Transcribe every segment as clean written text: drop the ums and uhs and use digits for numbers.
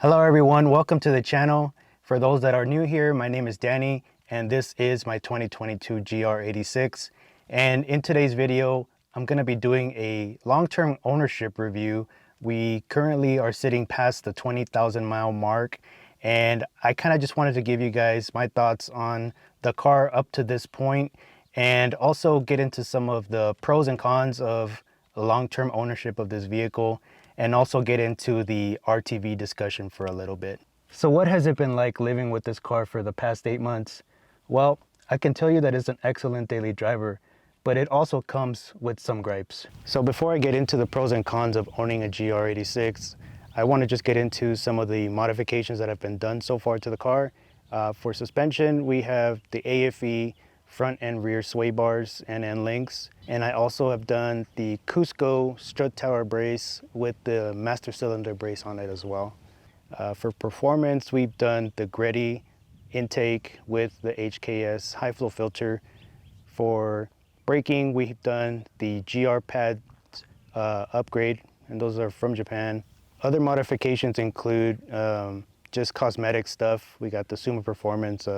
Hello everyone, welcome to the channel. For those that are new here, my name is Danny and this is my 2022 GR86. And in today's video, I'm going to be doing a long-term ownership review. We currently are sitting past the 20,000 mile mark, and I kind of just wanted to give you guys my thoughts on the car up to this point and also get into some of the pros and cons of long-term ownership of this vehicle, and also get into the RTV discussion for a little bit. So what has it been like living with this car for the past 8 months? Well, I can tell you that it's an excellent daily driver, but it also comes with some gripes. So before I get into the pros and cons of owning a GR86, I want to just get into some of the modifications that have been done so far to the car. For suspension, we have the AFE front and rear sway bars and end links. And I also have done the Cusco strut tower brace with the master cylinder brace on it as well. For performance, we've done the Greddy intake with the HKS high flow filter. For braking, we've done the GR pad upgrade, and those are from Japan. Other modifications include just cosmetic stuff. We got the Suma Performance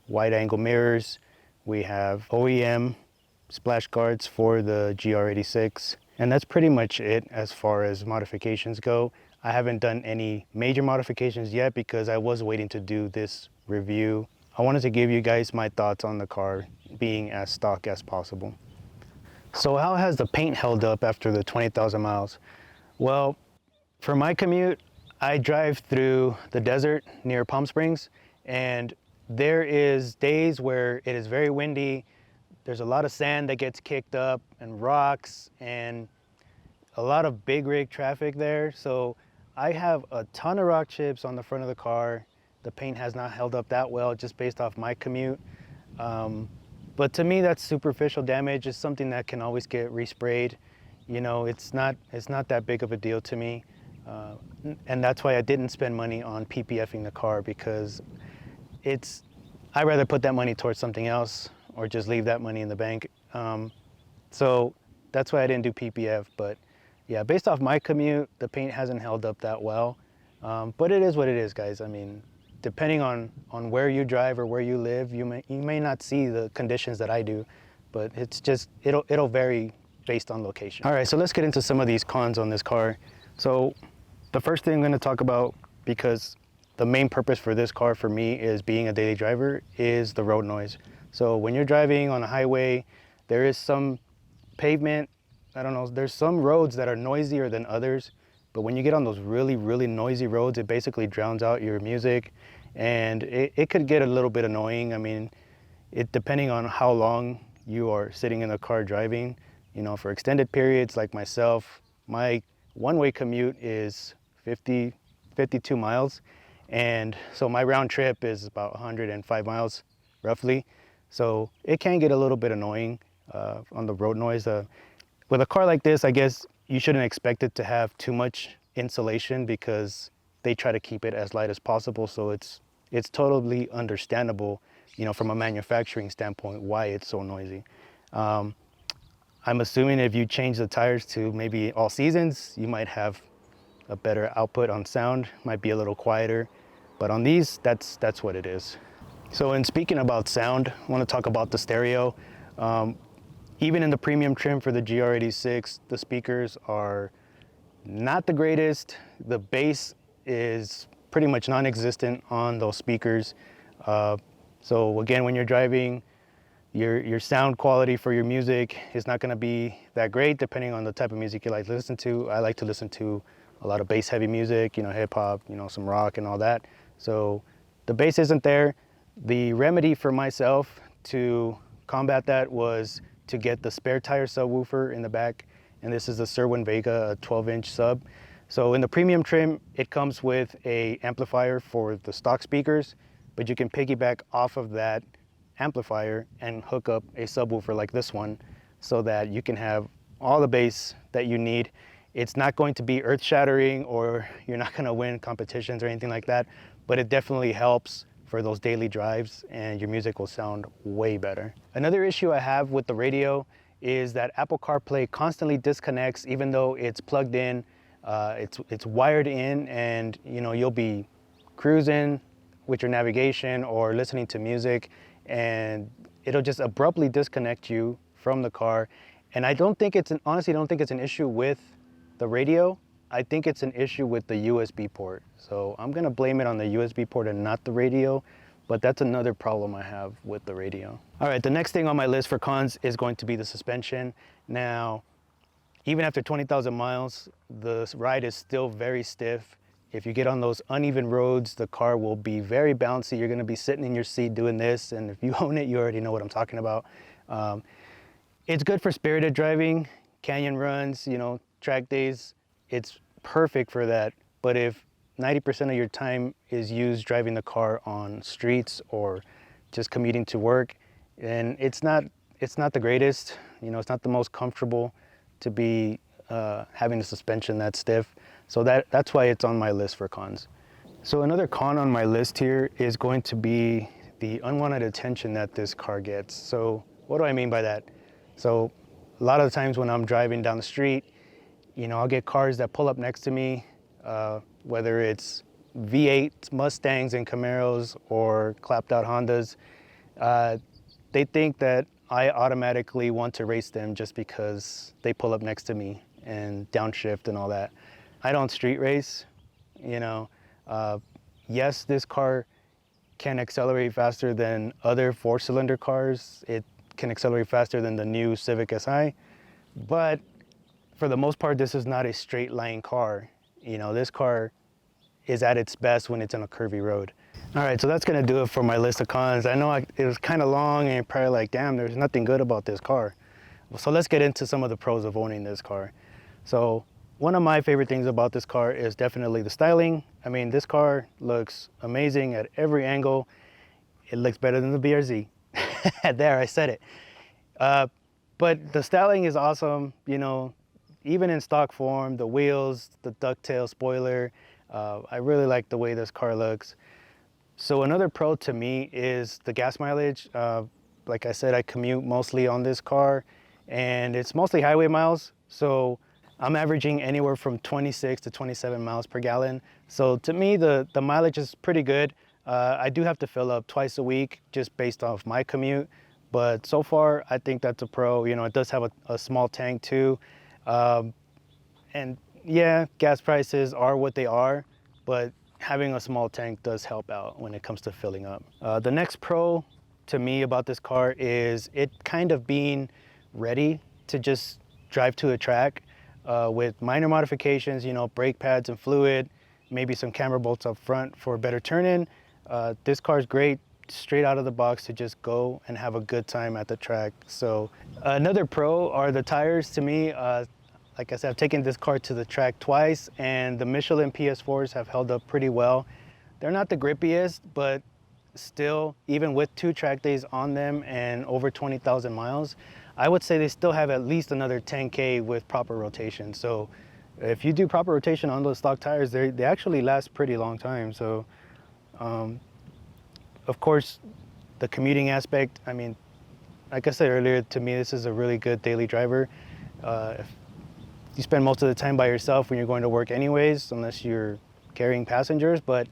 wide angle mirrors. We have OEM splash guards for the GR86, and that's pretty much it as far as modifications go. I haven't done any major modifications yet because I was waiting to do this review. I wanted to give you guys my thoughts on the car being as stock as possible. So how has the paint held up after the 20,000 miles? Well, for my commute, I drive through the desert near Palm Springs, and there is days where it is very windy. There's a lot of sand that gets kicked up and rocks and a lot of big rig traffic there. So I have a ton of rock chips on the front of the car. The paint has not held up that well just based off my commute. But to me, that's superficial damage. It's something that can always get resprayed. You know, it's not that big of a deal to me. And that's why I didn't spend money on PPFing the car, because I'd rather put that money towards something else or just leave that money in the bank. So that's why I didn't do PPF. But yeah, based off my commute, the paint hasn't held up that well. But it is what it is, guys. I mean, depending on where you drive or where you live, you may not see the conditions that I do, but it's just, it'll vary based on location. All right, so let's get into some of these cons on this car. So the first thing I'm gonna talk about, because the main purpose for this car for me is being a daily driver, is the road noise. So when you're driving on a highway, there is some pavement, I don't know, there's some roads that are noisier than others, but when you get on those really, really noisy roads, it basically drowns out your music, and it could get a little bit annoying. I mean, depending on how long you are sitting in the car driving, you know, for extended periods like myself, my one-way commute is 52 miles. And so my round trip is about 105 miles roughly. So it can get a little bit annoying on the road noise. With a car like this, I guess you shouldn't expect it to have too much insulation because they try to keep it as light as possible. So it's totally understandable, you know, from a manufacturing standpoint, why it's so noisy. I'm assuming if you change the tires to maybe all seasons, you might have a better output on sound, might be a little quieter, but on these, that's what it is. So in speaking about sound, I want to talk about the stereo. Even in the premium trim for the GR86, the speakers are not the greatest. The bass is pretty much non-existent on those speakers. So again, when you're driving, your sound quality for your music is not going to be that great, depending on the type of music you like to listen to. I like to listen to a lot of bass heavy music, you know, hip hop, you know, some rock and all that. So the bass isn't there. The remedy for myself to combat that was to get the spare tire subwoofer in the back. And this is the Cerwin Vega, a 12-inch sub. So in the premium trim, it comes with a amplifier for the stock speakers, but you can piggyback off of that amplifier and hook up a subwoofer like this one so that you can have all the bass that you need. It's not going to be earth-shattering, or you're not going to win competitions or anything like that, but it definitely helps for those daily drives, and your music will sound way better. Another issue I have with the radio is that Apple CarPlay constantly disconnects even though it's plugged in. It's wired in, and you know, you'll be cruising with your navigation or listening to music, and it'll just abruptly disconnect you from the car. And I don't think honestly don't think it's an issue with the radio. I think it's an issue with the USB port. So I'm gonna blame it on the USB port and not the radio, but that's another problem I have with the radio. All right, the next thing on my list for cons is going to be the suspension. Now, even after 20,000 miles, the ride is still very stiff. If you get on those uneven roads, the car will be very bouncy. You're gonna be sitting in your seat doing this, and if you own it, you already know what I'm talking about. It's good for spirited driving, canyon runs, you know, track days. It's perfect for that. But if 90% of your time is used driving the car on streets or just commuting to work, and it's not the greatest. You know, it's not the most comfortable to be having a suspension that stiff. So that's why it's on my list for cons. So another con on my list here is going to be the unwanted attention that this car gets. So what do I mean by that? So a lot of the times when I'm driving down the street, you know, I'll get cars that pull up next to me, whether it's V8 Mustangs and Camaros or clapped out Hondas. They think that I automatically want to race them just because they pull up next to me and downshift and all that. I don't street race, you know. Yes, this car can accelerate faster than other 4-cylinder cars. It can accelerate faster than the new Civic Si, but for the most part, this is not a straight line car. You know, this car is at its best when it's on a curvy road. All right, so that's gonna do it for my list of cons. I know it was kind of long and you're probably like, damn, there's nothing good about this car. So let's get into some of the pros of owning this car. So one of my favorite things about this car is definitely the styling. I mean, this car looks amazing at every angle. It looks better than the BRZ. There, I said it. But the styling is awesome, you know, even in stock form, the wheels, the ducktail spoiler. I really like the way this car looks. So another pro to me is the gas mileage. Like I said, I commute mostly on this car, and it's mostly highway miles. So I'm averaging anywhere from 26 to 27 miles per gallon. So to me, the mileage is pretty good. I do have to fill up twice a week just based off my commute. But so far, I think that's a pro. You know, it does have a small tank too. And yeah, gas prices are what they are, but having a small tank does help out when it comes to filling up. The next pro to me about this car is it kind of being ready to just drive to a track with minor modifications, you know, brake pads and fluid, maybe some camber bolts up front for a better turn-in. This car is great straight out of the box to just go and have a good time at the track. So another pro are the tires to me. Like I said, I've taken this car to the track twice, and the Michelin PS4s have held up pretty well. They're not the grippiest, but still, even with 2 track days on them and over 20,000 miles, I would say they still have at least another 10K with proper rotation. So if you do proper rotation on those stock tires, they actually last pretty long time. So of course, the commuting aspect, I mean, like I said earlier, to me, this is a really good daily driver. If you spend most of the time by yourself when you're going to work anyways, unless you're carrying passengers, but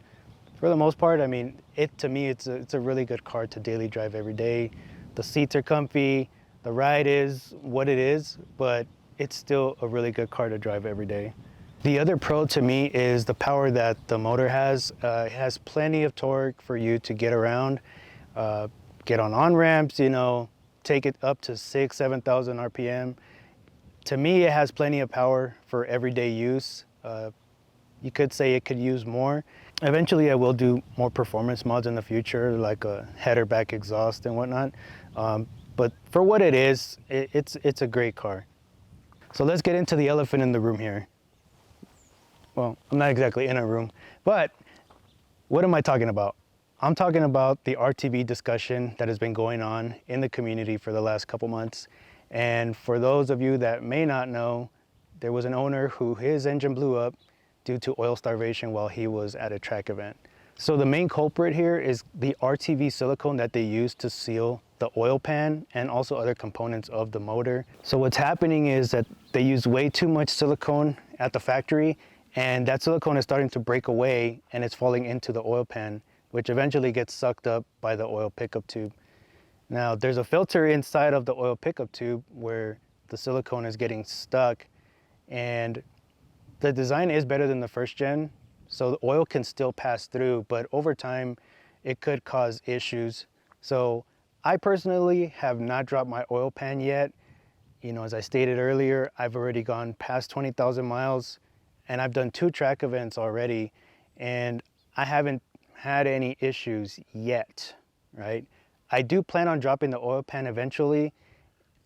for the most part, I mean, to me, it's a really good car to daily drive every day. The seats are comfy, the ride is what it is, but it's still a really good car to drive every day. The other pro to me is the power that the motor has. It has plenty of torque for you to get around, get on on-ramps, you know, take it up to 6,000, 7,000 RPM. To me, it has plenty of power for everyday use. You could say it could use more. Eventually, I will do more performance mods in the future, like a header back exhaust and whatnot. But for what it is, it's a great car. So let's get into the elephant in the room here. Well, I'm not exactly in a room, but what am I talking about? I'm talking about the RTV discussion that has been going on in the community for the last couple months. And for those of you that may not know, there was an owner who his engine blew up due to oil starvation while he was at a track event. So the main culprit here is the RTV silicone that they use to seal the oil pan and also other components of the motor. So what's happening is that they use way too much silicone at the factory, and that silicone is starting to break away and it's falling into the oil pan, which eventually gets sucked up by the oil pickup tube. Now there's a filter inside of the oil pickup tube where the silicone is getting stuck, and the design is better than the first gen, so the oil can still pass through, but over time it could cause issues. So I personally have not dropped my oil pan yet. You know, as I stated earlier, I've already gone past 20,000 miles and I've done 2 track events already, and I haven't had any issues yet, right? I do plan on dropping the oil pan eventually,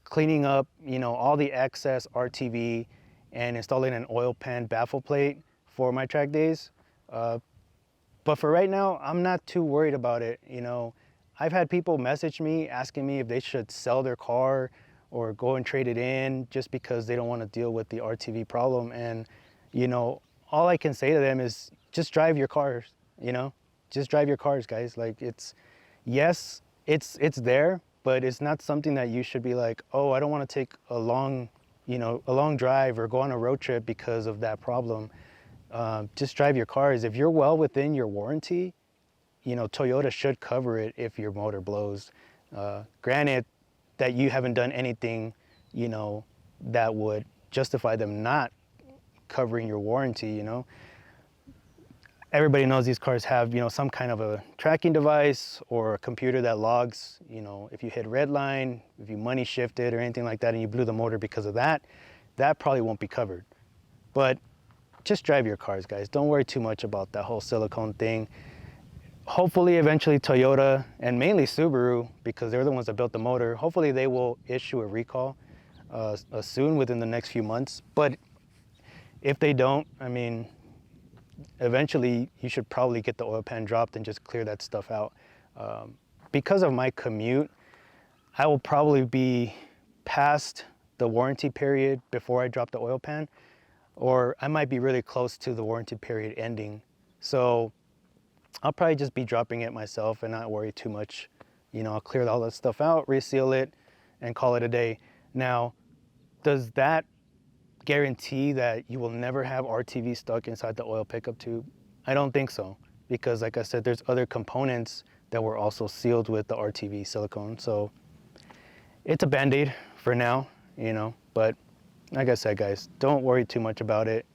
cleaning up, you know, all the excess RTV and installing an oil pan baffle plate for my track days. But for right now, I'm not too worried about it. You know, I've had people message me asking me if they should sell their car or go and trade it in just because they don't want to deal with the RTV problem. And, you know, all I can say to them is just drive your cars, you know, just drive your cars, guys. Like, yes, it's there, but it's not something that you should be like, oh, I don't want to take a long drive or go on a road trip because of that problem. Just drive your cars. If you're well within your warranty, you know, Toyota should cover it if your motor blows. Granted that you haven't done anything, you know, that would justify them not covering your warranty, you know. Everybody knows these cars have, you know, some kind of a tracking device or a computer that logs, you know, if you hit red line, if you money shifted or anything like that and you blew the motor because of that, that probably won't be covered. But just drive your cars, guys. Don't worry too much about that whole silicone thing. Hopefully eventually Toyota, and mainly Subaru, because they're the ones that built the motor, hopefully they will issue a recall soon, within the next few months. But if they don't, I mean, eventually you should probably get the oil pan dropped and just clear that stuff out. Because of my commute, I will probably be past the warranty period before I drop the oil pan, or I might be really close to the warranty period ending. So I'll probably just be dropping it myself and not worry too much. You know, I'll clear all that stuff out, reseal it, and call it a day. Now, does that guarantee that you will never have RTV stuck inside the oil pickup tube? I don't think so, because like I said, there's other components that were also sealed with the RTV silicone. So it's a Band-Aid for now, you know, but like I said, guys, don't worry too much about it.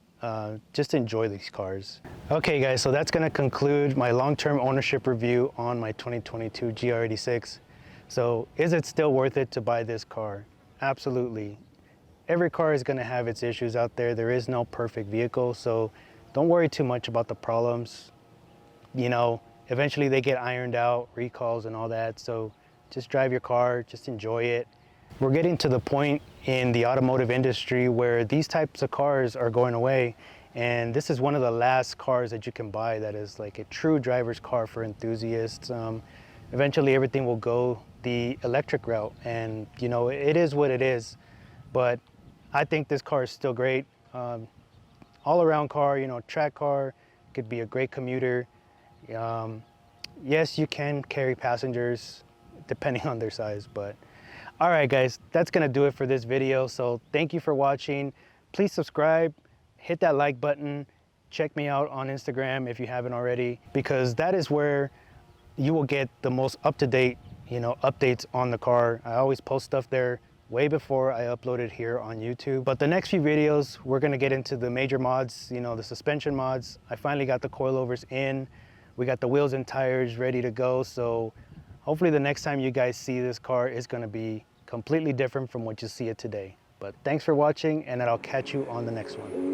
Just enjoy these cars. Okay, guys, so that's gonna conclude my long-term ownership review on my 2022 GR86. So is it still worth it to buy this car? Absolutely. Every car is gonna have its issues out there. There is no perfect vehicle, so don't worry too much about the problems. You know, eventually they get ironed out, recalls and all that. So just drive your car, just enjoy it. We're getting to the point in the automotive industry where these types of cars are going away, and this is one of the last cars that you can buy that is like a true driver's car for enthusiasts. Eventually everything will go the electric route, and you know, it is what it is, but I think this car is still great. All-around car, you know, track car, could be a great commuter. Yes, you can carry passengers depending on their size, but all right, guys, that's gonna do it for this video. So thank you for watching. Please subscribe, hit that like button, check me out on Instagram if you haven't already, because that is where you will get the most up-to-date, you know, updates on the car. I always post stuff there way before I upload it here on YouTube. But the next few videos, we're gonna get into the major mods, you know, the suspension mods. I finally got the coilovers in. We got the wheels and tires ready to go. So hopefully the next time you guys see this car is gonna be completely different from what you see it today. But thanks for watching, and I'll catch you on the next one.